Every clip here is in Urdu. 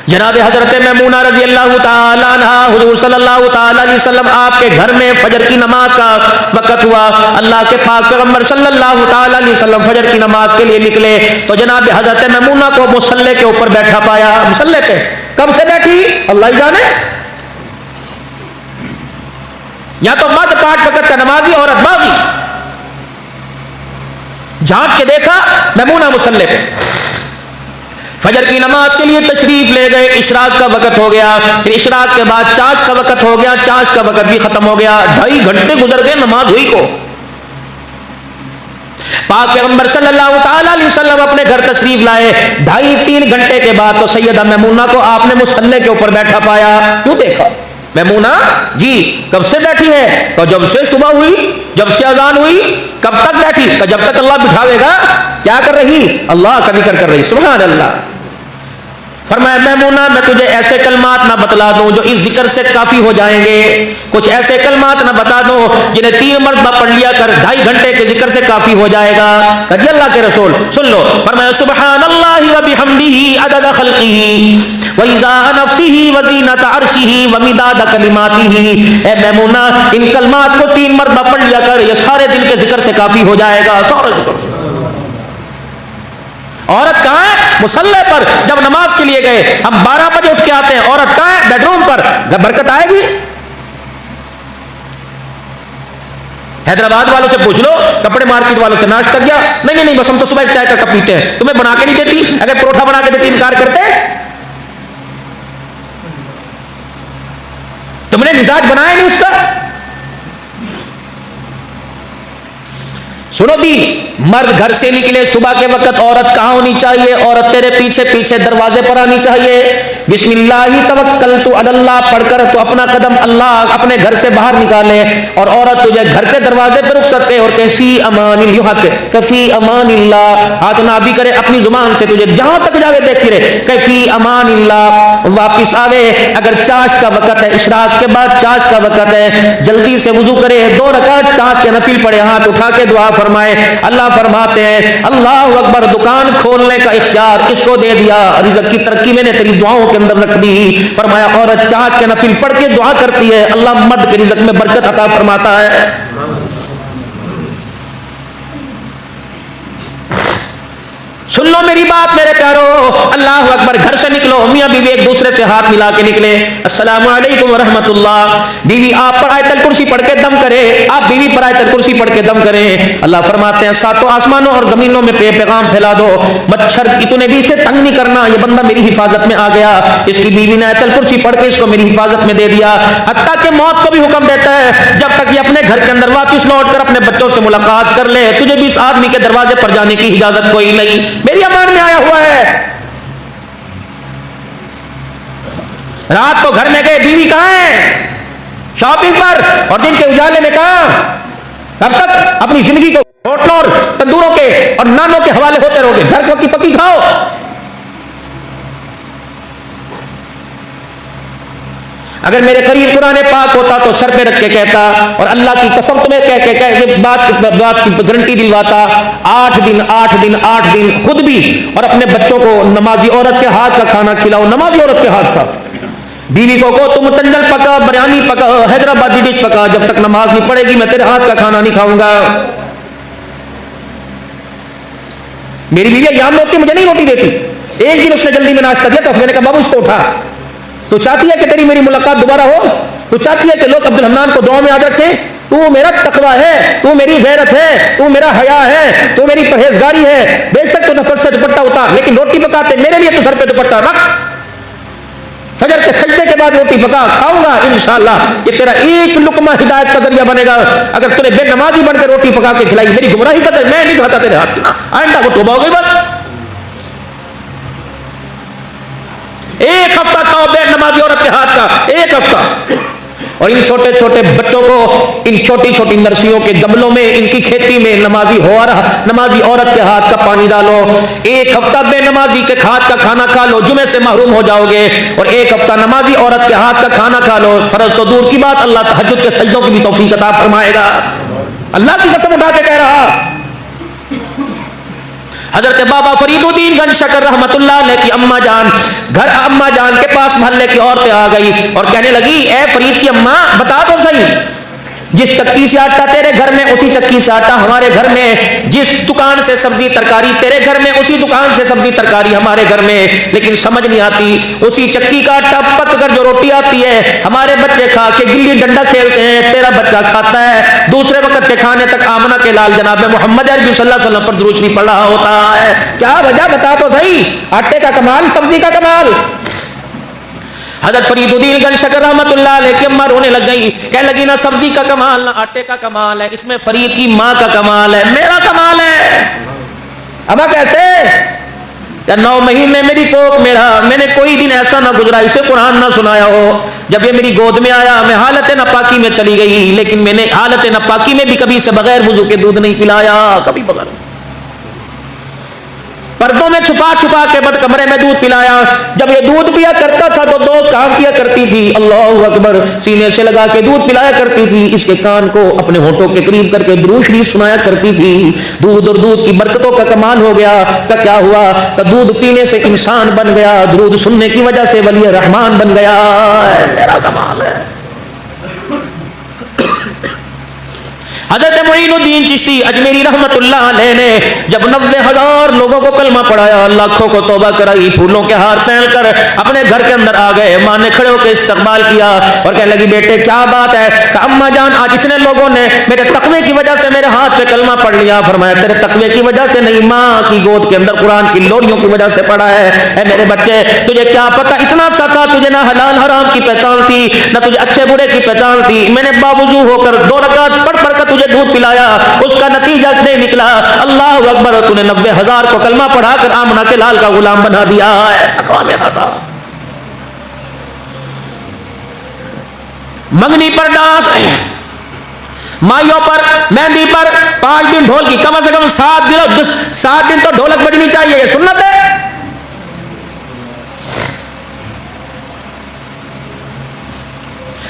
جناب حضرت میمونہ رضی اللہ تعالی عنہ حضور صلی اللہ تعالی علیہ وسلم آپ کے گھر میں فجر کی نماز کا وقت ہوا، اللہ کے پاک پیغمبر صلی اللہ تعالی علیہ وسلم فجر کی نماز کے لیے نکلے تو جناب حضرت میمونہ کو مصلی کے اوپر بیٹھا پایا. مصلی پہ کب سے بیٹھی اللہ ہی جانے، یا تو مد پاک وقت کا نمازی عورت باغی، جھانک کے دیکھا میمونہ مصلی پہ. فجر کی نماز کے لیے تشریف لے گئے، اشراق کا وقت ہو گیا، پھر اشراق کے بعد چاش کا وقت ہو گیا، چاش کا وقت بھی ختم ہو گیا، 2.5 گھنٹے گزر گئے نماز ہوئی کو. پاک پیغمبر صلی اللہ تعالی علیہ وسلم اپنے گھر تشریف لائے، 2.5-3 گھنٹے کے بعد تو سیدہ میمونہ کو آپ نے مصلی کے اوپر بیٹھا پایا. کیوں دیکھا؟ میمونہ جی کب سے بیٹھی ہے؟ تو جب سے صبح ہوئی، جب سے اذان ہوئی. کب تک بیٹھی؟ کہ جب تک اللہ بٹھاوے گا. کیا کر رہی؟ اللہ کا ذکر کر رہی. سبحان اللہ. فرمایا میمونہ میں تجھے ایسے کلمات نہ بتلا دوں جو اس ذکر سے کافی ہو جائیں گے، کچھ ایسے کلمات نہ بتا دوں جنہیں 3 مرتبہ پڑھ لیا کر 2.5 گھنٹے کے ذکر سے کافی ہو جائے گا. کہ اللہ کے رسول سن لو. فرمایا سبحان اللہ وبحمدہ عدد خلقہ وإذاء نفسہ وزینۃ عرشہ ومداد کلماتہ. اے میمونہ ان کلمات کو 3 مرتبہ پڑھ لیا کر، یہ سارے دن کے ذکر سے کافی ہو جائے گا. سارے ذکر سے. عورت کہاں ہے؟ مصلی پر. جب نماز کے لیے گئے، ہم 12 بجے اٹھ کے آتے ہیں، عورت کہاں ہے؟ بیڈ روم پر. برکت آئے گی؟ حیدرآباد والوں سے پوچھ لو، کپڑے مارکیٹ والوں سے ناشتہ کیا؟ نہیں بس ہم تو صبح ایک چائے کا کپ پیتے ہیں. تمہیں بنا کے نہیں دیتی؟ اگر پروٹھا بنا کے دیتی انکار کرتے؟ تم نے مزاج بنایا نہیں اس کا. سنو دی، مرد گھر سے نکلے صبح کے وقت، عورت کہاں ہونی چاہیے؟ عورت تیرے پیچھے پیچھے دروازے پر آنی چاہیے. بسم اللہ توکلت علی اللہ پڑھ کر تو اپنا قدم اللہ اپنے گھر سے باہر نکالے، اور عورت تجھے گھر کے دروازے پر رک سکتے اور کہ فی امان اللہ، کہ فی امان اللہ، ہاتھ نابی کرے اپنی زبان سے، تجھے جہاں تک جاوے دیکھتی رہے کہ فی امان اللہ. واپس آوے. اگر چاش کا وقت ہے، اشراق کے بعد چاش کا وقت ہے، جلدی سے وضو کرے، 2 رکعت چاش کے نفل پڑھے، ہاتھ اٹھا کے دعا فرمائے. اللہ فرماتے ہیں اللہ اکبر، دکان کھولنے کا اختیار اس کو دے دیا، رزق کی ترقی میں نے تیری دعاؤں کے اندر رکھ دی. فرمایا عورت چاچ کے نفل پڑھ کے دعا کرتی ہے، اللہ مرد کے رزق میں برکت عطا فرماتا ہے. سن لو میری بات میرے پیارو، اللہ اکبر. گھر سے نکلو، میاں بیوی ایک دوسرے سے ہاتھ ملا کے نکلے، السلام علیکم ورحمۃ اللہ. بیوی آپ پر آیت الکرسی پڑھ کے دم کرے، آپ بیوی پر آیت الکرسی پڑھ کے دم کریں. اللہ فرماتے ہیں 7 آسمانوں اور زمینوں میں پیغام پھیلا دو، مچھر کی تو نبی سے تنگ نہیں کرنا، یہ بندہ میری حفاظت میں آ گیا. اس کی بیوی نے آیت الکرسی پڑھ کے اس کو میری حفاظت میں دے دیا. حتیٰ کہ موت کو بھی حکم دیتا ہے جب تک یہ اپنے گھر کے اندر واپس لوٹ کر اپنے بچوں سے ملاقات کر لے، تجھے بھی اس آدمی کے دروازے پر جانے کی اجازت کوئی نہیں، میری امان میں آیا ہوا ہے. رات کو گھر میں گئے، بیوی کہاں ہے؟ شاپنگ پر. اور دن کے اجالے میں کہاں؟ کب تک اپنی زندگی کو ہوٹلوں اور تندوروں کے اور نانوں کے حوالے ہوتے رہو گے؟ گھر کو کی پکی کھاؤ. اگر میرے قریب قرآن پاک ہوتا تو سر پہ رکھ کے کہتا، اور اللہ کی قسم تمہیں کہہ بات کی گارنٹی دلواتا، 8 دن خود بھی اور اپنے بچوں کو نمازی عورت کے ہاتھ کا کھانا کھلاؤ. نمازی عورت کے ہاتھ کا. بیوی کو کہو تم تنجل پکا، بریانی پکا، حیدرآبادی ڈش پکا، جب تک نماز نہیں پڑھے گی میں تیرے ہاتھ کا کھانا نہیں کھاؤں گا. میری بیوی ایام میں ہوتی مجھے نہیں روٹی دیتی. ایک دن اس نے جلدی میں ناشتہ دیا تو میں نے کہا بابو اس کو اٹھا. تو چاہتی ہے کہ تیری میری ملاقات دوبارہ ہو؟ تو چاہتی ہے کہ لوگ عبد الحنان کو دعا میں یاد رکھیں؟ تو میرا تقویٰ ہے، تو میری غیرت ہے، تو میرا حیا ہے، تو میری پرہیزگاری ہے. بے شک تو نفر سے دوپٹہ اتار، لیکن روٹی پکاتے میرے لیے تو سر پہ دوپٹہ رکھ. فجر کے سجدے کے بعد روٹی پکا، کھاؤں گا انشاءاللہ. یہ تیرا ایک لقمہ ہدایت کا ذریعہ بنے گا. اگر تُو نے بے نمازی بن کے روٹی پکا کے کھلائی، میری گمراہی کا ذریعہ، میں نہیں کھاتا تیرے ہاتھ کی. آئندہ وہ توبہ ہو گئی. بس ایک ہفتہ کھاؤ بے نمازی عورت کے ہاتھ کا، 1 ہفتہ. اور ان چھوٹے چھوٹے بچوں کو ان چھوٹی چھوٹی نرسیوں کے گملوں میں، ان کی کھیتی میں نمازی عورت کے ہاتھ کا پانی ڈالو. 1 ہفتہ بے نمازی کے ہاتھ کا کھانا کھا لو، جمعے سے محروم ہو جاؤ گے. اور 1 ہفتہ نمازی عورت کے ہاتھ کا کھانا کھا لو، فرض تو دور کی بات، اللہ تہجد کے سجدوں کی بھی توفیق عطا فرمائے گا. اللہ کی قسم اٹھا کے کہہ رہا، حضرت بابا فرید الدین گنج شکر رحمت اللہ علیہ کی اما جان اما جان کے پاس محلے کی عورتیں آ گئی اور کہنے لگی اے فرید کی اماں بتا تو صحیح، جس چکی سے آٹا تیرے گھر میں اسی چکی سے آٹا ہمارے گھر میں، جس دکان سے سبزی ترکاری تیرے گھر میں اسی دکان سے سبزی ترکاری ہمارے گھر میں، لیکن سمجھ نہیں آتی اسی چکی کا آٹا پک کر جو روٹی آتی ہے ہمارے بچے کھا کے گلی ڈنڈا کھیلتے ہیں، تیرا بچہ کھاتا ہے دوسرے وقت کے کھانے تک آمنہ کے لال جناب محمد عربی صلی اللہ علیہ وسلم پر درود شریف پڑھ رہا ہوتا ہے۔ کیا وجہ بتا تو صحیح، آٹے کا کمال سبزی کا کمال۔ حضرت فرید الدین گنج شکر رحمت اللہ علیہ کی اماں رونے لگ گئی، کہنے لگی نہ سبزی کا کمال نہ آٹے کا کمال ہے، اس میں فرید کی ماں کا کمال ہے، میرا کمال ہے۔ ابا کیسے؟ یا 9 مہینے میری کوکھ میں رہا، میں نے کوئی دن ایسا نہ گزرا اسے قرآن نہ سنایا ہو، جب یہ میری گود میں آیا میں حالت ناپاکی میں چلی گئی، لیکن میں نے حالت ناپاکی میں بھی کبھی سے بغیر وضو کے دودھ نہیں پلایا، کبھی بغیر، پردوں میں چھپا چھپا کے بد کمرے میں دودھ پلایا۔ جب یہ دودھ پیا کرتا تھا تو 2 کام کیا کرتی تھی، اللہ اکبر، سینے سے لگا کے دودھ پلایا کرتی تھی، اس کے کان کو اپنے ہونٹوں کے قریب کر کے درود شریف سنایا کرتی تھی۔ دودھ اور دودھ کی برکتوں کا کمال ہو گیا، کہ کیا ہوا کہ دودھ پینے سے انسان بن گیا، درود سننے کی وجہ سے ولی رحمان بن گیا، میرا کمال ہے۔ حضرت معین الدین چشتی اجمیری رحمت اللہ علیہ نے جب 90,000 لوگوں کو کلمہ پڑھایا، لاکھوں کو توبہ کرائی، پھولوں کے ہار پہن کر اپنے گھر کے اندر آ گئے، ماں نے کھڑے ہو کے استقبال کیا اور کہنے لگی بیٹے کیا بات ہے؟ کہ اماں جان آج اتنے لوگوں نے میرے تقوی کی وجہ سے میرے ہاتھ پہ کلمہ پڑھ لیا۔ فرمایا تیرے تقوی کی وجہ سے نہیں، ماں کی گود کے اندر قرآن کی لوریوں کی وجہ سے پڑھا ہے۔ اے میرے بچے تجھے کیا پتا، اتنا سا تھا تجھے نہ حلال حرام کی پہچان تھی نہ تجھے اچھے برے کی پہچان تھی، میں نے باوضو ہو کر 2 رکعت پڑھ پڑھ کر تجھے دودھ پلایا، اس کا نتیجہ نہیں نکلا، اللہ اکبر، تو نے 90,000 کو کلمہ پڑھا کر آمنہ کے لال کا غلام بنا دیا ہے۔ اقوام خطا منگنی پر ڈانس، مائیوں پر مہندی پر 5 دن ڈھول کی، کم از کم 7 دن تو ڈھولک بجنی چاہیے، یہ سنت ہے۔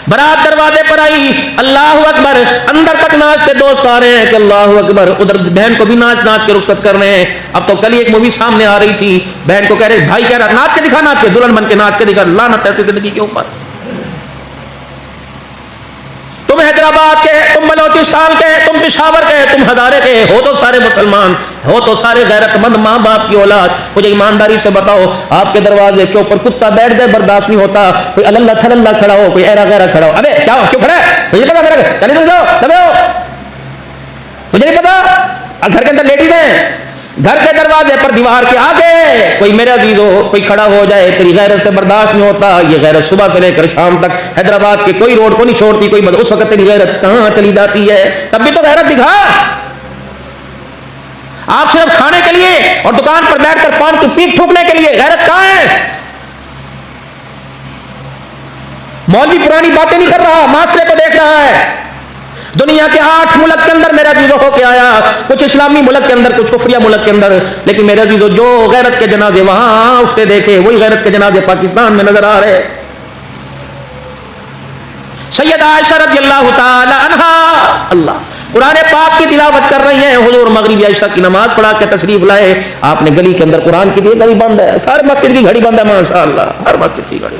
برات دروازے پر آئی، اللہ اکبر، اندر تک ناچتے دوست آ رہے ہیں کہ اللہ اکبر، ادھر بہن کو بھی ناچ ناچ کے رخصت کر رہے ہیں۔ اب تو کل ایک مووی سامنے آ رہی تھی، بہن کو کہہ رہے بھائی کہہ رہا ناچ کے دکھا، ناچ کے، دلہن بن کے ناچ کے دکھا، لعنت ایسی زندگی کے اوپر۔ تم حیدرآباد کے، تم بلوچستان کے، تم پشاور کے، تم ہزارے کے ہو تو سارے مسلمان، ہو تو سارے غیرت مند ماں باپ کی اولاد، مجھے ایمانداری سے بتاؤ آپ کے دروازے کے اوپر کتا بیٹھ جائے برداشت نہیں ہوتا، کوئی اللہ تھللہ کھڑا ہو، کوئی ایرا غیرہ کھڑا ہو، ابے کیا ہو، کیوں کھڑا ہے، مجھے پتا میرا چلے تو جاؤ، دبے ہو، تجھے نہیں پتا؟ گھر کے اندر لیڈیز ہیں، گھر کے دروازے پر دیوار کے آگے کوئی میرے عزیز ہو، کوئی کھڑا ہو جائے، تیری غیرت سے برداشت نہیں ہوتا۔ یہ غیرت صبح سے لے کر شام تک حیدرآباد کے کوئی روڈ کو نہیں چھوڑتی، کوئی اس وقت تیری غیرت کہاں چلی جاتی ہے؟ تب بھی تو غیرت دکھا، آپ صرف کھانے کے لیے اور دکان پر بیٹھ کر پان کی پیک تھوکنے کے لیے، غیرت کہاں ہے؟ مولوی پرانی باتیں نہیں کر رہا، معاشرے کو دیکھ رہا ہے۔ دنیا کے 8 ملک کے اندر میرا عزیزو ہو کے آیا، کچھ اسلامی ملک کے اندر، کچھ کفریہ ملک کے اندر، لیکن میرا عزیزو جو غیرت کے جنازے وہاں اٹھتے دیکھے وہی غیرت کے جنازے پاکستان میں نظر آ رہے۔ سیدہ عائشہ رضی اللہ تعالی عنہا اللہ قرآن پاک کی تلاوت کر رہی ہیں، حضور مغربی عشاء کی نماز پڑھا کے تشریف لائے، آپ نے گلی کے اندر قرآن کی گھڑی بند ہے، سارے مسجد کی گھڑی بند ہے، ماشاء اللہ ہر مسجد کی گھڑی۔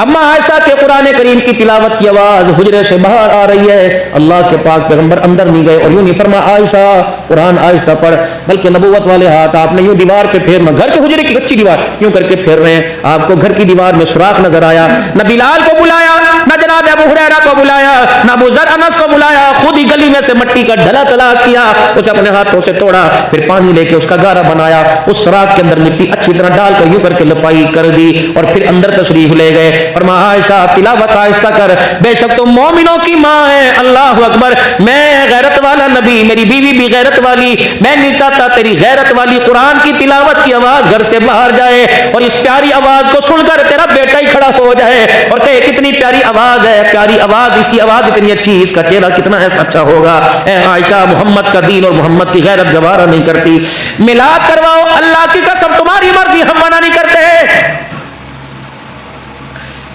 اما عائشہ کے قرآن کریم کی تلاوت کی آواز حجرے سے باہر آ رہی ہے، اللہ کے پاک پیغمبر اندر نہیں گئے اور یوں نہیں فرما عائشہ قرآن آہستہ پڑھ، بلکہ نبوت والے ہاتھ آپ نے یوں دیوار پہ پھیرنا، گھر کے حجرے کی کچی دیوار یوں کر کے پھیر رہے ہیں، آپ کو گھر کی دیوار میں سوراخ نظر آیا، نہ بلال کو بلایا، نہ جناب ابو ہریرہ کو بلایا، نہ ابو ذر انس کو بلایا، خود ہی گلی میں سے مٹی کا ڈھلا تلاش کیا، اسے اپنے ہاتھوں سے توڑا، پھر پانی لے کے اس کا گارا بنایا، اس سوراخ کے اندر مٹی اچھی طرح ڈال کر یوں کر کے لپائی کر دی اور پھر اندر تشریف لے گئے۔ فرمایا عائشہ تلاوت آہستہ کر، بے شک تم مومنوں کی ماں ہے، اللہ اکبر، میں غیرت والا نبی، میری بیوی بھی غیرت والی، میں نہیں چاہتا تیری غیرت والی قرآن کی تلاوت کی آواز گھر سے باہر جائے اور اس پیاری آواز کو سن کر تیرا بیٹا ہی کھڑا ہو جائے اور کہے کتنی پیاری آواز ہے، پیاری آواز، اس کی آواز اتنی اچھی، اس کا چہرہ کتنا اچھا ہوگا۔ اے عائشہ، محمد کا دین اور محمد کی غیرت گوارا نہیں کرتی، میلاد کرواؤ، اللہ کی قسم تمہاری مرضی، ہم منع نہیں کرتے،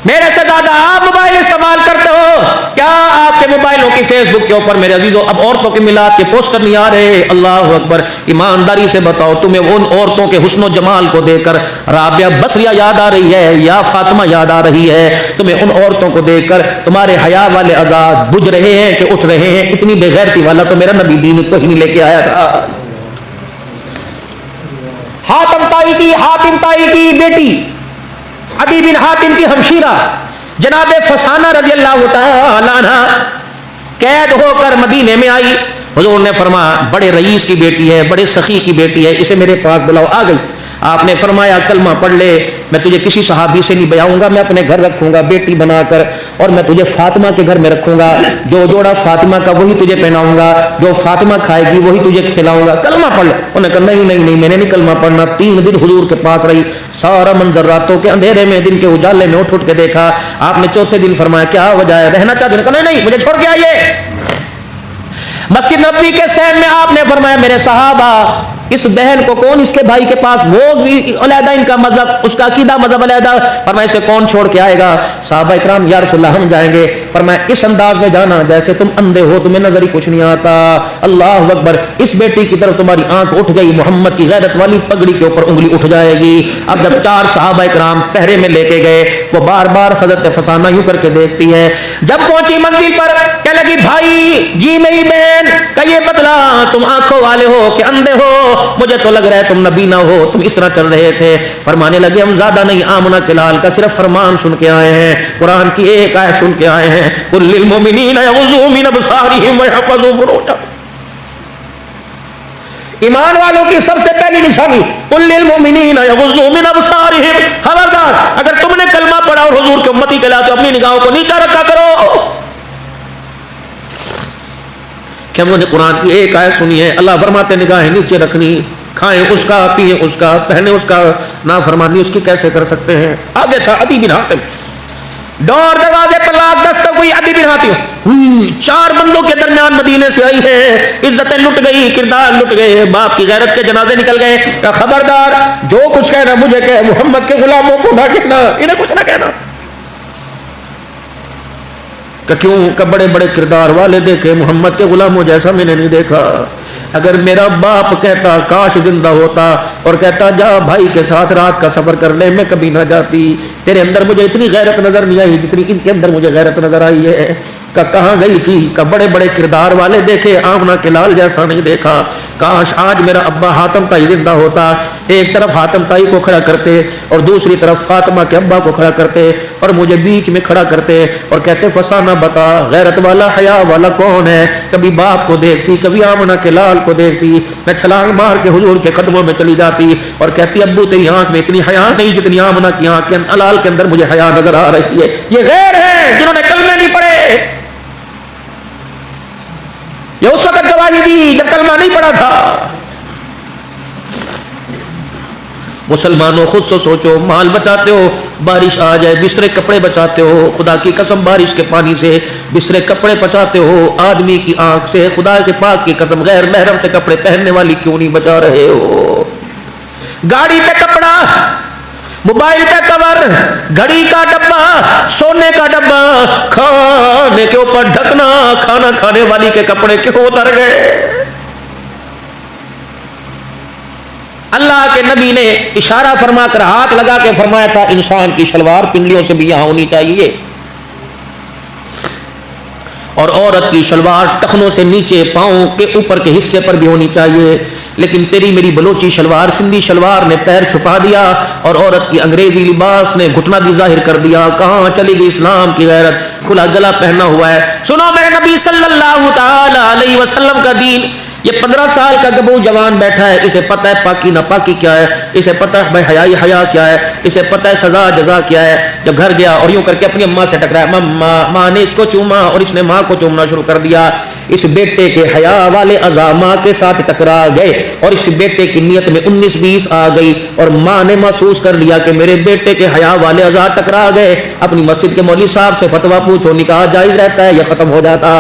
میرے سے زیادہ آپ موبائل استعمال کرتے ہو. کیا آپ کے موبائلوں کی فیس بک کے اوپر میرے عزیزوں اب عورتوں کے میلاد کے پوسٹر نہیں آ رہے؟ اللہ اکبر. ایمانداری سے بتاؤ تمہیں ان عورتوں کے حسن و جمال کو دیکھ کر رابعہ بصریہ یاد آ رہی ہے یا فاطمہ یاد آ رہی ہے؟ تمہیں ان عورتوں کو دیکھ کر تمہارے حیا والے اعضاء بجھ رہے ہیں کہ اٹھ رہے ہیں؟ اتنی بے غیرتی والا تو میرا نبی دین کو ہی نہیں لے کے آیا تھا. حاتم طائی کی بیٹی عدی بن حاتم کی ہمشیرہ جناب فسانہ رضی اللہ تعالی عنہ قید ہو کر مدینے میں آئی. حضور نے فرمایا بڑے رئیس کی بیٹی ہے، بڑے سخی کی بیٹی ہے، اسے میرے پاس بلاؤ. آ گئی. آپ نے فرمایا کلمہ پڑھ لے، میں تجھے کسی صحابی سے نہیں بیاؤں گا، میں اپنے گھر رکھوں گا بیٹی بنا کر، اور میں تجھے فاطمہ کے گھر میں رکھوں گا. جو جوڑا فاطمہ کا وہی تجھے پہناؤں گا، جو فاطمہ کھائے گی وہی تجھے کھلاؤں گا. کلمہ پڑھ لے. انہوں نے کہا نہیں میں نے نہیں کلمہ پڑھنا. 3 دن حضور کے پاس رہی، سارا منظر راتوں کے اندھیرے میں دن کے اجالے میں اٹھ کے دیکھا. آپ نے چوتھے دن فرمایا کیا وجہ ہے، رہنا چاہتے ہیں؟ کہا نہیں مجھے چھوڑ کے آئیے. مسجد نبوی کے سین میں آپ نے فرمایا میرے صحابہ اس بہن کو کون اس کے بھائی کے پاس، وہ بھی علیحدہ ان کا مذہب، اس کا عقیدہ مذہب علیحدہ. فرمایا اسے کون چھوڑ کے آئے گا؟ صحابہ اکرام یا رسول اللہ ہم جائیں گے. فرمایا اس انداز میں جانا جیسے تم اندھے ہو، تمہیں نظر ہی کچھ نہیں آتا. اللہ اکبر. اس بیٹی کی طرف تمہاری آنکھ اٹھ گئی، محمد کی غیرت والی پگڑی کے اوپر انگلی اٹھ جائے گی. اب جب 4 صحابہ اکرام پہرے میں لے کے گئے، وہ بار بار حضرت فسانہ یوں کر کے دیکھتی ہے. جب پہنچی منزل پر کہنے لگی بھائی جی میری بہن کا یہ بدلا، تم آنکھوں والے ہو کہ اندھے ہو؟ مجھے تو لگ رہا ہے تم نبی نہ ہو، تم اس طرح چل رہے تھے. فرمانے لگے ہم زیادہ نہیں آمنہ کے لال کا صرف فرمان سن کے آئے ہیں، قرآن کی ایک آیت سن کے آئے ہیں. قل للمؤمنین یغضوا من ابصارهم ويحفظوا فروجهم. ایمان والوں کی سب سے پہلی نشانی قل للمؤمنین یغضوا من ابصارهم. خبردار اگر تم نے کلمہ پڑھا اور حضور کی امتی کے تو اپنی نگاہوں کو نیچا رکھا کرو. کہ ہم نے قرآن کی ایک آیت سنی ہے، اللہ فرماتے نگاہیں نیچے رکھنی، کھائیں اس کا پیئیں اس کا پہنے اس کا، نافرمانی اس کی کیسے کر سکتے ہیں. آگے تھا عدی بن حاتم، ڈور دروازے پر لاکھ دستک ہوئی. عدی بن حاتم 4 بندوں کے درمیان مدینے سے آئی ہے، عزتیں لٹ گئی، کردار لٹ گئے، باپ کی غیرت کے جنازے نکل گئے. کہ خبردار جو کچھ کہنا مجھے کہ محمد کے غلاموں کو نہ کہنا، انہیں کچھ نہ کہنا. کہ کیوں؟ کہ بڑے بڑے کردار والے دیکھے، محمد کے غلاموں جیسا میں نے نہیں دیکھا. اگر میرا باپ کہتا کاش زندہ ہوتا اور کہتا جا بھائی کے ساتھ رات کا سفر کر لے، میں کبھی نہ جاتی. تیرے اندر مجھے اتنی غیرت نظر نہیں آئی جتنی ان کے اندر مجھے غیرت نظر آئی ہے. کہ کہاں گئی تھی؟ کہ بڑے بڑے کردار والے دیکھے، آمنہ کے لال جیسا نہیں دیکھا. کاش آج میرا ابا حاتم طائی زندہ ہوتا. ایک طرف حاتم طائی کو کھڑا کرتے اور دوسری طرف فاطمہ کے ابا کو کھڑا کرتے اور مجھے بیچ میں کھڑا کرتے اور کہتے فسانہ بتا غیرت والا حیا والا کون ہے؟ کبھی باپ کو دیکھتی، کبھی آمنہ کے لال کو دیکھتی. میں چھلانگ مار کے حضور کے قدموں میں چلی جاتی اور کہتی ابو تیری آنکھ میں اتنی حیا نہیں جتنی آمنہ کی آنکھ کے لال کے اندر مجھے حیا نظر آ رہی ہے. یہ غیر ہے جنہوں نے کلمے نہیں پڑھے. یہ اس وقت گواہی دی جب کلمہ نہیں پڑھا تھا. مسلمانوں خود سے سوچو، مال بچاتے ہو بارش آ جائے، بسرے کپڑے بچاتے ہو، خدا کی قسم بارش کے پانی سے بسرے کپڑے بچاتے ہو، آدمی کی آنکھ سے خدا کے پاک کی قسم غیر محرم سے کپڑے پہننے والی کیوں نہیں بچا رہے ہو؟ گاڑی پہ کپڑا، موبائل پہ کور، گھڑی کا ڈبہ، سونے کا ڈبہ، کھانے کے اوپر ڈھکنا، کھانا کھانے والی کے کپڑے کیوں اتر گئے؟ اللہ کے نبی نے اشارہ فرما کر ہاتھ لگا کے فرمایا تھا انسان کی شلوار پنڈلیوں سے بھی یہاں ہونی چاہیے اور عورت کی شلوار ٹخنوں سے نیچے پاؤں کے اوپر کے حصے پر بھی ہونی چاہیے. لیکن تیری میری بلوچی شلوار، سندھی شلوار نے پیر چھپا دیا اور عورت کی انگریزی لباس نے گھٹنا بھی ظاہر کر دیا. کہاں چلی گئی اسلام کی غیرت؟ کھلا گلا پہنا ہوا ہے. سنو میرے نبی صلی اللہ تعالی علیہ وسلم کا دین. یہ 15 سال کا گبو جوان بیٹھا ہے، اسے پتہ ہے پاکی ناپاکی کیا ہے، اسے پتہ ہے بے حیائی حیا کیا ہے، اسے پتہ ہے سزا جزا کیا ہے. جب گھر گیا اور یوں کر کے اپنی اماں سے ٹکرایا، ماں نے اس کو چوما اور اس نے ماں کو چومنا شروع کر دیا. اس بیٹے کے حیا والے اعضاء ماں کے ساتھ ٹکرا گئے اور اس بیٹے کی نیت میں 19-20 آ گئی اور ماں نے محسوس کر لیا کہ میرے بیٹے کے حیا والے اعضاء ٹکرا گئے. اپنی مسجد کے مولوی صاحب سے فتویٰ پوچھو، نکاح جائز رہتا ہے یا ختم ہو جاتا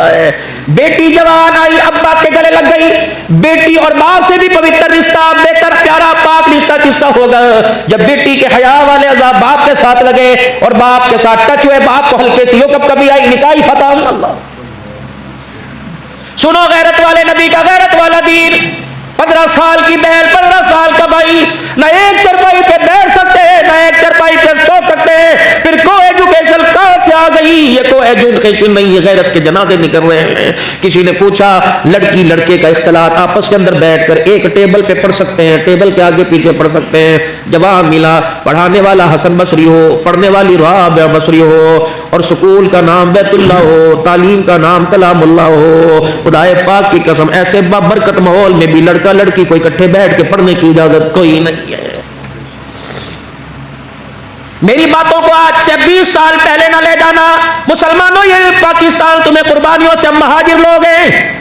ہے؟ بیٹی جوان آئی، ابا کے گلے لگ گئی. بیٹی اور باپ سے بھی پوتر رشتہ، بہتر پیارا پاک رشتہ فیصلہ کس کا ہوگا؟ جب بیٹی کے حیا والے عذاب باپ کے ساتھ لگے اور باپ کے ساتھ ٹچ ہوئے، باپ کو ہلکے سی کب کبھی آئی نکاح ختم. اللہ سنو غیرت والے نبی کا غیرت والا دین. 15 سال کی بہن، 15 سال کا بھائی، نہ ایک چرپائی پہ بیٹھ سکتے ہیں، نہ ایک چرپائی پہ سو سکتے ہیں. پھر کو ایجوکیشن کہاں سے آ گئی؟ یہ کو ایجوکیشن نہیں، یہ غیرت کے جنازے نکل رہے ہیں. کسی نے پوچھا لڑکی لڑکے کا اختلاط آپس کے اندر بیٹھ کر ایک ٹیبل پہ پڑھ سکتے ہیں، ٹیبل کے آگے پیچھے پڑھ سکتے ہیں؟ جواب ملا پڑھانے والا حسن بصری ہو، پڑھنے والی رابعہ بصری ہو، اور سکول کا نام بیت اللہ ہو، تعلیم کا نام کلام اللہ ہو، خدائے پاک کی قسم ایسے بابرکت ماحول میں بھی لڑکا لڑکی کو اکٹھے بیٹھ کے پڑھنے کی اجازت کوئی نہیں ہے. میری باتوں کو آج سے 20 سال پہلے نہ لے جانا. مسلمانوں یہ پاکستان تمہیں قربانیوں سے مہاجر لوگ ہیں.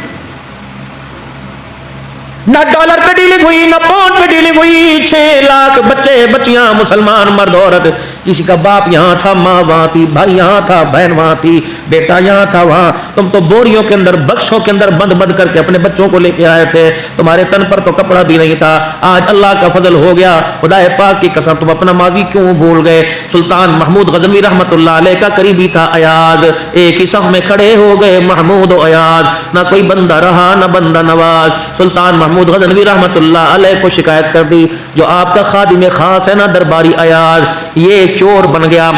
نہ ڈالر پہ ڈیلنگ ہوئی، نہ پاؤنڈ پہ ڈیلنگ ہوئی. 6 لاکھ بچے بچیاں مسلمان مرد عورت. کسی کا باپ یہاں تھا، ماں وہاں تھی، بھائی یہاں تھا، بہن وہاں تھی، بیٹا یہاں تھا وہاں. تم تو بوریوں کے اندر بکسوں کے اندر بند بند کر کے اپنے بچوں کو لے کے آئے تھے. تمہارے تن پر تو کپڑا بھی نہیں تھا. آج اللہ کا فضل ہو گیا. خدا پاک کی قسم تم اپنا ماضی کیوں بھول گئے؟ سلطان محمود غزنوی رحمت اللہ علیہ کا قریبی تھا ایاز. ایک ہی صف میں کھڑے ہو گئے محمود و ایاز. نہ کوئی بندہ رہا نہ بندہ نواز. سلطان محمود غزنوی رحمت اللہ علیہ کو شکایت کر دی، جو آپ کا خادم خاص ہے نا درباری ایاز، یہ چور بن گیا،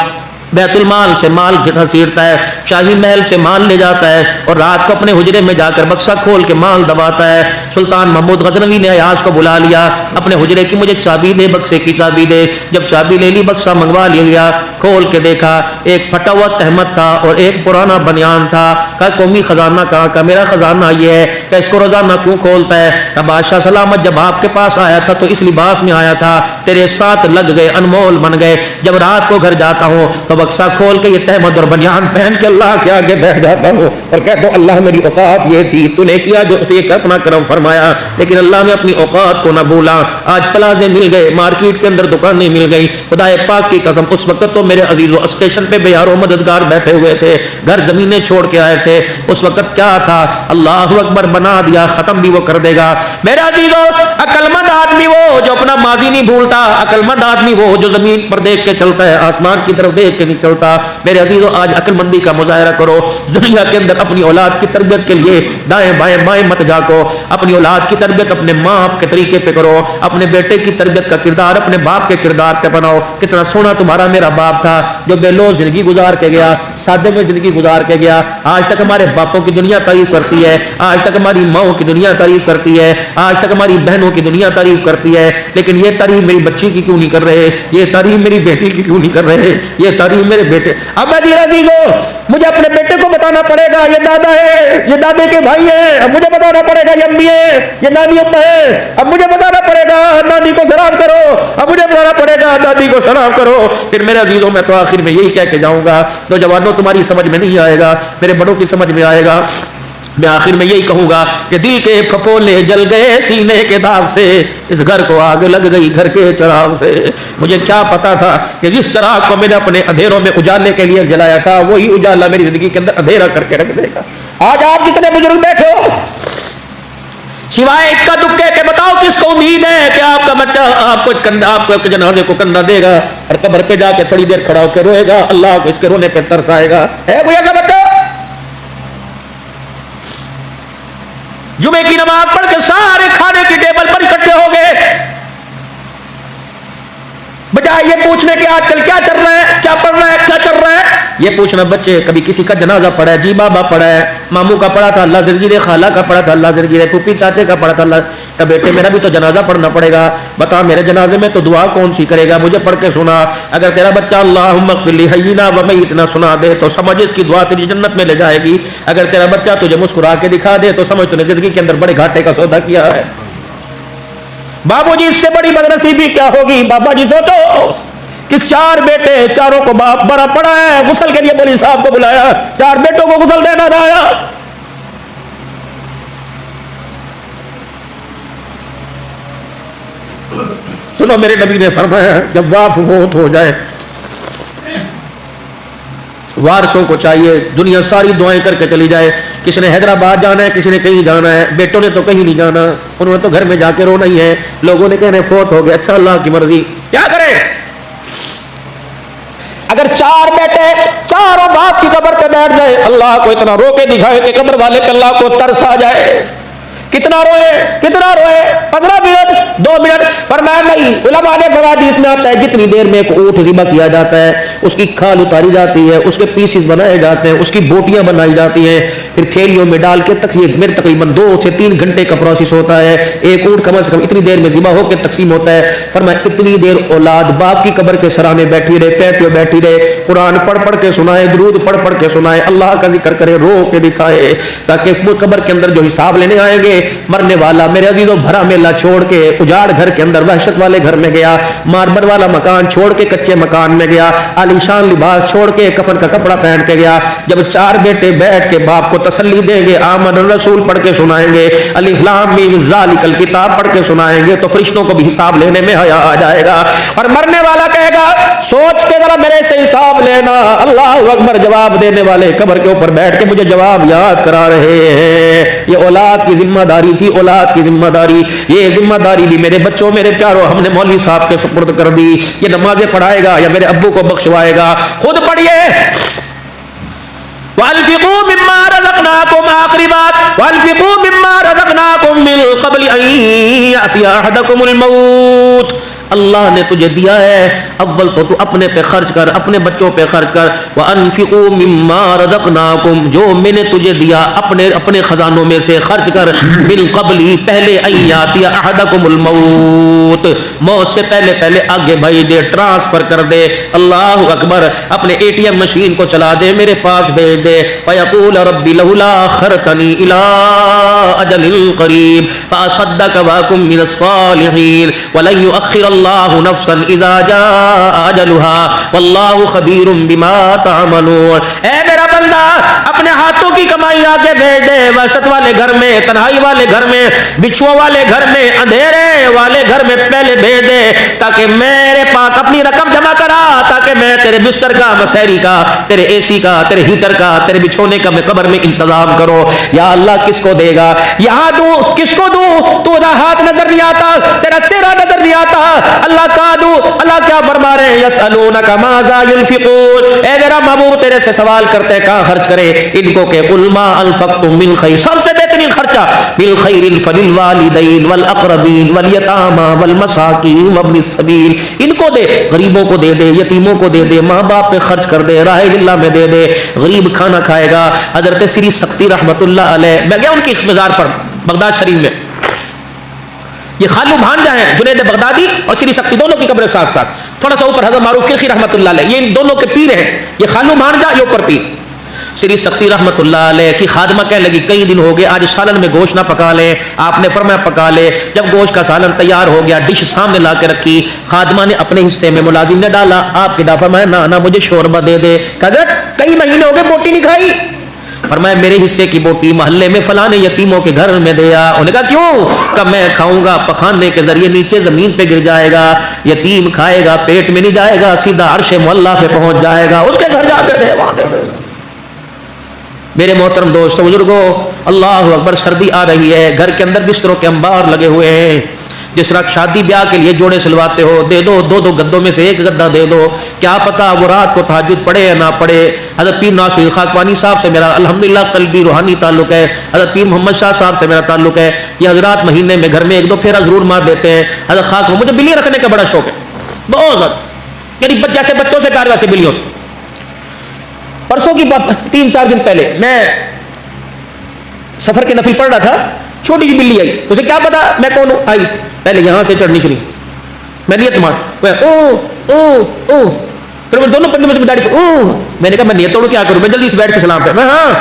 بیت المال سے مال گھسیٹتا ہے، شاہی محل سے مال لے جاتا ہے، اور رات کو اپنے حجرے میں جا کر بکسا کھول کے مال دباتا ہے. سلطان محمود غزنوی نے ایاز کو بلا لیا اپنے حجرے کی، مجھے چابی دے، بکسے کی چابی دے. جب چابی لے لی بکسا منگوا لیا، کھول کے دیکھا ایک پھٹا ہوا تہمت تھا اور ایک پرانا بنیان تھا. کہا قومی خزانہ کہاں کا؟ میرا خزانہ یہ ہے. کہ اس کو روزانہ کیوں کھولتا ہے؟ کہ بادشاہ سلامت جب آپ کے پاس آیا تھا تو اس لباس میں آیا تھا، تیرے ساتھ لگ گئے، انمول بن گئے. جب رات کو گھر جاتا ہوں تو بکسا کھول کے یہ تہمت اور بنیان پہن کے اللہ کے آگے بیٹھ جاتا ہوں اور کہتا ہوں اللہ میری اوقات یہ تھی، تو نے کیا جو یہ اپنا کرم فرمایا، لیکن اللہ نے اپنی اوقات کو نہ بھولا. آج پلازے مل گئے، مارکیٹ کے اندر دکانیں مل گئی. خدا پاک کی قسم اس وقت تو میرے عزیزو اسٹیشن پہ بے یارو مددگار بیٹھے ہوئے تھے، گھر زمینیں چھوڑ کے آئے تھے. اس وقت کیا تھا؟ اللہ اکبر بنا دیا، ختم بھی وہ کر دے گا. میرے عزیزو عقل مند آدمی وہ جو اپنا ماضی نہیں بھولتا. عقل مند آدمی وہ جو زمین پر دیکھ کے چلتا ہے، آسمان کی طرف دیکھ کے نہیں چلتا. میرے عزیزو آج عقل مندی کا مظاہرہ کرو. دنیا کے اندر اپنی اولاد کی تربیت کے لیے دائیں بائیں بائیں مت جاکو. اپنی اولاد کی تربیت اپنے ماں باپ کے طریقے پہ کرو. اپنے بیٹے کی تربیت کا کردار اپنے باپ کے کردار پہ بناؤ. کتنا سونا تمہارا میرا باپ تھا جو بے لوث زندگی گزار کے گیا، سادے میں زندگی گزار کے گیا. آج تک ہمارے باپوں کی دنیا تعریف کرتی ہے، آج تک ہماری ماؤں کی دنیا تعریف کرتی ہے، آج تک ہماری بہنوں کی دنیا تعریف کرتی ہے. لیکن یہ تعریف میری بچی کی کیوں نہیں کر رہے؟ یہ تعریف میری بیٹی کی کیوں نہیں کر رہے؟ یہ تعریف میرے بیٹے. اب مجھے اپنے بیٹے کو بتانا پڑے گا یہ دادا ہے، یہ دادے کے بھائی ہیں. اب مجھے بتانا پڑے گا یہ امی ہے، یہ نانی ابا ہے. اب مجھے بتانا پڑے گا نانی کو سلام کرو، اب مجھے بتانا پڑے گا دادی کو سلام کرو. پھر میرے عزیزوں میں تو آخر میں یہی کہہ کے جاؤں گا، نوجوانوں تمہاری سمجھ میں نہیں آئے گا، میرے بڑوں کی سمجھ میں آئے گا. میں آخر میں یہی کہوں گا کہ دل کے پھپھولے جل گئے سینے کے داغ سے، اس گھر کو آگ لگ گئی گھر کے چراغ سے. مجھے کیا پتا تھا کہ جس چراغ کو میں نے اپنے اندھیروں میں اجالے کے لیے جلایا تھا وہی اجالا میری زندگی کے اندر اندھیرا کر کے رکھ دے گا. آج آپ جتنے بزرگ بیٹھے ہو سوائے اکا دکے کے بتاؤ کس کو امید ہے کہ آپ کا بچہ آپ کو ایک جنازے کو کندھا دے گا اور قبر پہ جا کے تھوڑی دیر کھڑا ہو کے روئے گا، اللہ کو اس کے رونے پہ ترس آئے گا؟ ہے کوئی ایسا بچہ؟ جمعے کی نماز پڑھ کے سارے کھانے کی ٹیبل پر اکٹھے ہو گئے، بجائے یہ پوچھنے کہ آج کل کیا چل رہا ہے، کیا پڑھ رہا ہے، کیا چل رہا ہے. یہ پوچھنا بچے کبھی کسی کا جنازہ پڑھا ہے؟ جی بابا پڑھا ہے، ماموں کا پڑھا تھا اللہ زندگی دے، خالہ کا پڑھا تھا اللہ زندگی دے، پھوپھی چاچے کا پڑھا تھا اللہ کا. بیٹے میرا بھی تو جنازہ پڑھنا پڑے گا، بتا میرے جنازے میں تو دعا کون سی کرے گا؟ مجھے پڑھ کے سنا. اگر تیرا بچہ اللہم اغفر لی حینا و میتنا سنا دے تو سمجھ اس کی دعا تیری جنت میں لے جائے گی. اگر تیرا بچہ تجھے مسکرا کے دکھا دے تو سمجھ تو نے زندگی کے اندر بڑے گھاٹے کا سودا کیا ہے. بابو جی اس سے بڑی بدنصیبی کیا ہوگی؟ بابا جی سوچو کہ 4 بیٹے، چاروں کو باپ بڑا پڑا ہے، غسل کے لیے مولوی صاحب کو بلایا، 4 بیٹوں کو غسل دینا نہ آیا. سنو میرے نبی نے فرمایا جب باپ فوت ہو جائے، وارثوں کو چاہیے دنیا ساری دعائیں کر کے چلی جائے. کسی نے حیدرآباد جانا ہے, کسی نے کہیں جانا ہے, بیٹوں نے تو کہیں نہیں جانا, انہوں نے تو گھر میں جا کے رونا ہی ہے. لوگوں نے کہنا فوت ہو گیا, اچھا اللہ کی مرضی, کیا کریں. اگر 4 بیٹے چاروں باپ کی قبر پہ بیٹھ جائے, اللہ کو اتنا رو کے دکھائے کہ قبر والے پہ اللہ کو ترس آ جائے. کتنا روئے 15 منٹ 2 منٹ. فرمایا نہیں, علماء نے حدیث میں آتا ہے جتنی دیر میں ایک اونٹ ذبح کیا جاتا ہے, اس کی کھال اتاری جاتی ہے, اس کے پیسز بنائے جاتے ہیں, اس کی بوٹیاں بنائی جاتی ہیں, پھر تھیلیوں میں ڈال کے تقسیم, میرے تقریباً 2 سے 3 گھنٹے کا پروسیس ہوتا ہے. ایک اونٹ کم از کم اتنی دیر میں ذبح ہو کے تقسیم ہوتا ہے. فرمایا اتنی دیر اولاد باپ کی قبر کے سرانے بیٹھی رہے, پیتیوں بیٹھی رہے, قرآن پڑھ کے سنائے, درود پڑھ کے سنائے, اللہ کا ذکر کرے, رو کے دکھائے, تاکہ قبر کے اندر جو حساب لینے آئیں گے, مرنے والا میرے عزیزوں بھرا میلہ چھوڑ کے اجاڑ گھر کے اندر وحشت والے گھر میں گیا, ماربل والا مکان چھوڑ کے کچے مکان میں گیا, عالیشان لباس چھوڑ کے کفن کا کپڑا پہن کے گیا. جب 4 بیٹے بیٹھ کے باپ کو تسلی دیں گے, آمن الرسول پڑھ کے سنائیں گے, الف لام میم ذالک الکتاب پڑھ کے سنائیں گے, تو فرشتوں کو بھی حساب لینے میں حیا آ جائے گا. اور مرنے والا کہے گا سوچ کے ذرا میرے سے حساب لینا. اللہ اکبر, جواب دینے والے قبر کے اوپر بیٹھ کے مجھے جواب یاد کرا رہے ہیں. یہ اولاد کی ذمہ داری تھی, اولاد کی ذمہ داری. یہ ذمہ داری بھی میرے بچوں, میرے پیاروں, ہم نے مولوی صاحب کے سپرد کر دی. یہ نمازیں پڑھائے گا یا میرے ابو کو بخشوائے گا؟ خود پڑھیے. وَأَنفِقُوا مِمَّا رَزَقْنَاكُمْ, آخری بات, وَأَنفِقُوا مِمَّا رَزَقْنَاكُمْ مِن قَبْلِ أَن يَأْتِيَ أَحَدَكُمُ الْمَوْتُ. اللہ نے تجھے دیا ہے, اول تو تو اپنے پہ خرچ کر, اپنے بچوں پہ خرچ کر. وَأَنفِقُوا مِمَّا رَزَقْنَاكُمْ, جو میں نے تجھے دیا اپنے خزانوں میں سے خرچ کر. مِن قَبْلِ, پہلے أَن يَأْتِيَ أَحَدَكُمُ الْمَوْتُ, موت سے پہلے آگے بھائی دے, ٹرانسفر کر دے. اللہ اکبر, اپنے ATM مشین کو چلا دے, میرے پاس بھیج دے. فَيَقُولَ رَبِّ لَوْلَا أَخَّرْتَنِي إِلَىٰ أَجَلٍ قَرِيبٍ فَأَصَدَّقَ وَأَكُن مِّنَ الصَّالِحِينَ وَلَن يُؤَخِّرَ اللہ نفسا اذا جاء اجلها واللہ خبیر بما تعملون. اے میرا بندہ, اپنے ہاتھوں کی کمائی آگے بھیج دے. وحشت والے گھر میں, تنہائی والے گھر میں, بچھوؤں والے گھر میں, اندھیرے والے گھر میں پہلے بھیج دے, تاکہ میرے پاس اپنی رقم جمع کرا, تاکہ میں تیرے بستر کا, مسحری کا, تیرے AC کا, تیرے ہیٹر کا, تیرے بچھونے کا میں قبر میں انتظام کرو. یا اللہ کس کو دے گا, یہاں دوں کس کو دوں, تو ہاتھ نظر نہیں آتا, تیرا چہرہ نظر نہیں آتا. اللہ کا دوں, اللہ کیا فرما رہے ہیں, یسألونک ماذا ينفقون, اے میرا محبوب تیرے سے سوال کرتے ہیں کہاں خرچ کرے. ان کو کہ قل ما انفقتم من خیر, سب سے بہترین خرچہ بالخیر فللوالدین والاقربین والیتامی والمساکین وابن السبیل. ان کو دے, غریبوں کو دے دے, یتیموں کو دے دے, ماں باپ پہ خرچ کر دے, راہ اللہ میں دے دے. غریب کھانا کھائے گا. حضرت سری سختی رحمت اللہ علیہ, میں گیا ان کی مزار پر بغداد شریف میں. یہ خالو بھانجا ہیں, جنید بغدادی اور سری سختی, دونوں کی قبر ساتھ ساتھ. تھوڑا سا اوپر حضرت معروف کلخی رحمت اللہ علیہ, یہ ان دونوں کے پیر ہیں. یہ خالو بھانجا, یہ اوپر پیر. سری سختی رحمت اللہ علیہ کی خادمہ کہنے لگی کئی دن ہو گئے, آج سالن میں گوشت نہ پکا لیں. آپ نے فرمایا پکا لے. جب گوشت کا سالن تیار ہو گیا, ڈش سامنے لا کے رکھی, خادمہ نے اپنے حصے میں ملازم نے ڈالا. آپ کے دفعہ میں نہ مجھے شوربہ دے دے. حضرت کئی مہینے ہو گئے بوٹی نہیں کھائی. فرمایا میرے حصے کی بوٹی محلے میں فلانے یتیموں کے گھر میں دیا. انہوں نے کہا کیوں؟ کہ میں کھاؤں گا, پخانے کے ذریعے نیچے زمین پہ گر جائے گا, یتیم کھائے گا, پیٹ میں نہیں جائے گا, سیدھا عرش معلیٰ پہ پہنچ جائے گا, اس کے گھر جا کے دے, وہاں دے. میرے محترم دوستو بزرگوں, اللہ اکبر, سردی آ رہی ہے, گھر کے اندر بستروں کے انبار لگے ہوئے ہیں. جس طرح شادی بیاہ کے لیے جوڑے سلواتے ہو, دے دو, 2 گدوں میں سے ایک گدا دے دو. کیا پتا وہ رات کو تہجد پڑھے یا نہ پڑھے. حضرت پیر ناصر خاکوانی صاحب سے میرا الحمدللہ قلبی روحانی تعلق ہے. حضرت پیر محمد شاہ صاحب سے میرا تعلق ہے. یہ حضرات مہینے میں گھر میں 1-2 پھیرا ضرور مار دیتے ہیں. حضرت خاک, مجھے بلی رکھنے کا بڑا شوق ہے, بہت زیادہ, یعنی جیسے بچوں سے پیار ویسے بلیوں سے. پرسوں کی 3-4 دن پہلے میں سفر کے نفل پڑھ رہا تھا, چھوٹی سی بلی آئی. اسے کیا پتا میں کون ہوں, آئی پہلے یہاں سے چڑھنی شروع, میں نیت مار, او پھر وہ دونوں پندوں میں سے داڑھی, میں نے کہا میں نیت توڑوں کیا کروں, میں جلدی سے بیٹھ کے سلام پہ, میں ہاں,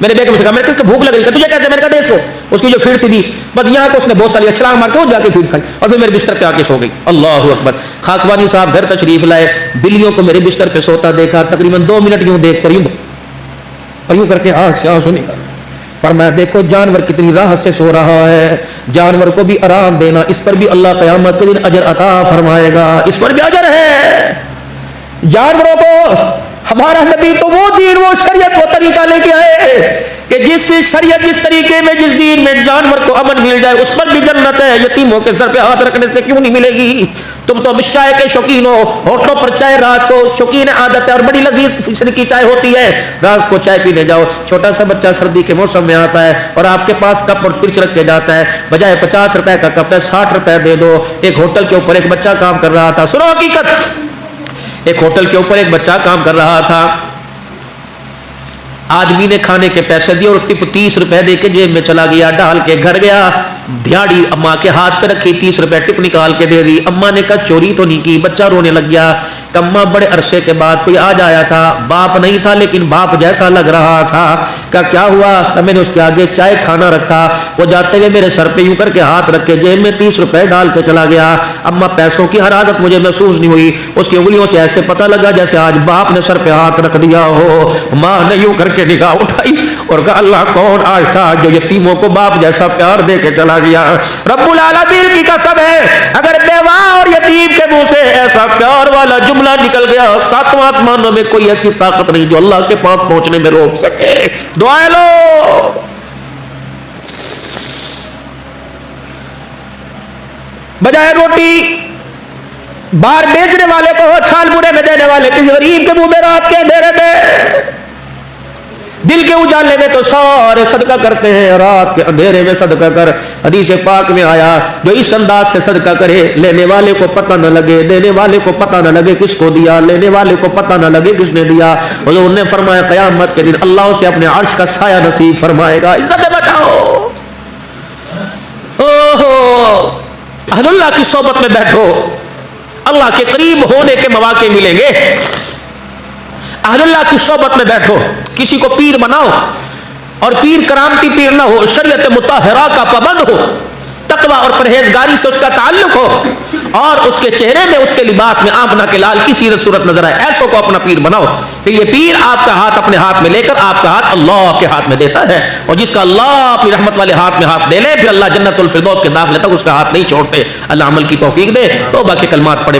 میرے بیٹے میں سے کہا میں نے کس کو بھوک لگ رہی ہے, تجھے کیسے, میں نے کہا دے اس کو. اس کی جو فیڈ تھی بس یہاں کو اس نے بہت ساری چھلانگ مار کے جا کے فیڈ کھائی, اور پھر میرے بستر پہ آ کے سو گئی. اللہ اکبر. خاکوانی صاحب گھر تشریف لائے, بلیوں کو میرے بستر پہ سوتا دیکھا, تقریباً 2 منٹ یوں دیکھ کر یوں کر کے آنکھ سے آنسو نکال. فرمایا دیکھو جانور کتنی راحت سے سو رہا ہے, جانور کو بھی آرام دینا, اس پر بھی اللہ قیامت کے دن اجر عطا فرمائے گا, اس پر بھی اجر ہے. جانوروں کو ہمارا نبی تو وہ دین، وہ شریعت، وہ طریقہ لے کے آئے کہ جس شریعت، جس طریقے میں، جس دین میں جانور کو امن مل جائے اس پر بھی جنت ہے، یتیموں کے سر پہ ہاتھ رکھنے سے کیوں نہیں ملے گی؟ تم تو چائے کے شوقین ہو، ہوٹلوں پر چائے رات کو شوقین عادت ہے، اور بڑی لذیذ قسم کی چائے ہوتی ہے، رات کو چائے پینے جاؤ، چھوٹا سا بچہ سردی کے موسم میں آتا ہے اور آپ کے پاس کپ اور پرچ رکھ کے جاتا ہے، بجائے 50 روپے کا کپ ہے 60 روپے دے دو۔ ایک ہوٹل کے اوپر ایک بچہ کام کر رہا تھا، سنو حقیقت، ایک ہوٹل کے اوپر ایک بچہ کام کر رہا تھا، آدمی نے کھانے کے پیسے دیے اور ٹپ 30 روپے دے کے جیب میں چلا گیا، ڈال کے گھر گیا، دھیاڑی اماں کے ہاتھ پہ رکھی، 30 روپے ٹپ نکال کے دے دی۔ اماں نے کہا چوری تو نہیں کی، بچہ رونے لگ گیا۔ اماں بڑے عرصے کے بعد کوئی آج آیا تھا، باپ نہیں تھا لیکن باپ جیسا لگ رہا تھا، کہا کیا ہوا؟ میں نے اس کے آگے چائے کھانا رکھا، وہ جاتے ہوئے میرے سر پہ یوں کر کے ہاتھ رکھ کے جیب میں 30 روپے ڈال کے چلا گیا۔ اماں پیسوں کی حراست مجھے محسوس نہیں ہوئی، اس کی انگلیوں سے ایسے پتہ لگا جیسے آج باپ نے سر پہ ہاتھ رکھ دیا ہو۔ ماں نے یوں کر کے نگاہ اٹھائی اور کہا اللہ کون آج تھا جو یتیموں کو باپ جیسا پیار دے کے چلا گیا؟ رب العالمین کی قسم ہے اگر بیوہ اور یتیم کے منہ سے ایسا پیار والا جملہ نکل گیا، ساتواں آسمانوں میں کوئی ایسی طاقت نہیں جو اللہ کے پاس پہنچنے میں روک سکے۔ دعائیں لو۔ بجائے روٹی باہر بیچنے والے کو ہو، چھال بونے میں دینے والے کسی غریب کے منہ میں رات کے اندھیرے میں، دل کے اجالے میں تو سارے صدقہ کرتے ہیں، رات کے اندھیرے میں صدقہ کر۔ حدیث پاک میں آیا جو اس انداز سے صدقہ کرے لینے والے کو پتہ نہ لگے، دینے والے کو پتہ نہ لگے کس کو دیا، لینے والے کو پتہ نہ لگے کس نے دیا، حضور نے فرمایا قیامت کے دن اللہ اسے اپنے عرش کا سایہ نصیب فرمائے گا۔ عزت بچاؤ، اہل اللہ کی صحبت میں بیٹھو، اللہ کے قریب ہونے کے مواقع ملیں گے۔ اہل اللہ کی صحبت میں بیٹھو، کسی کو پیر بناؤ اور پیر کرامتی پیر نہ ہو، شریعت مطہرہ کا پابند ہو، تقوی اور پرہیزگاری سے اس کا تعلق ہو، اور اس کے چہرے میں، اس کے لباس میں آمنہ کے لال کی سیرت صورت نظر آئے، ایسوں کو اپنا پیر بناؤ۔ پھر یہ پیر آپ کا ہاتھ اپنے ہاتھ میں لے کر آپ کا ہاتھ اللہ کے ہاتھ میں دیتا ہے، اور جس کا اللہ اپنی رحمت والے ہاتھ میں ہاتھ دے لے پھر اللہ جنت الفردوس کے داخلے تک اس کا ہاتھ نہیں چھوڑتے۔ اللہ عمل کی توفیق دے، توبہ کے کلمات پڑھے۔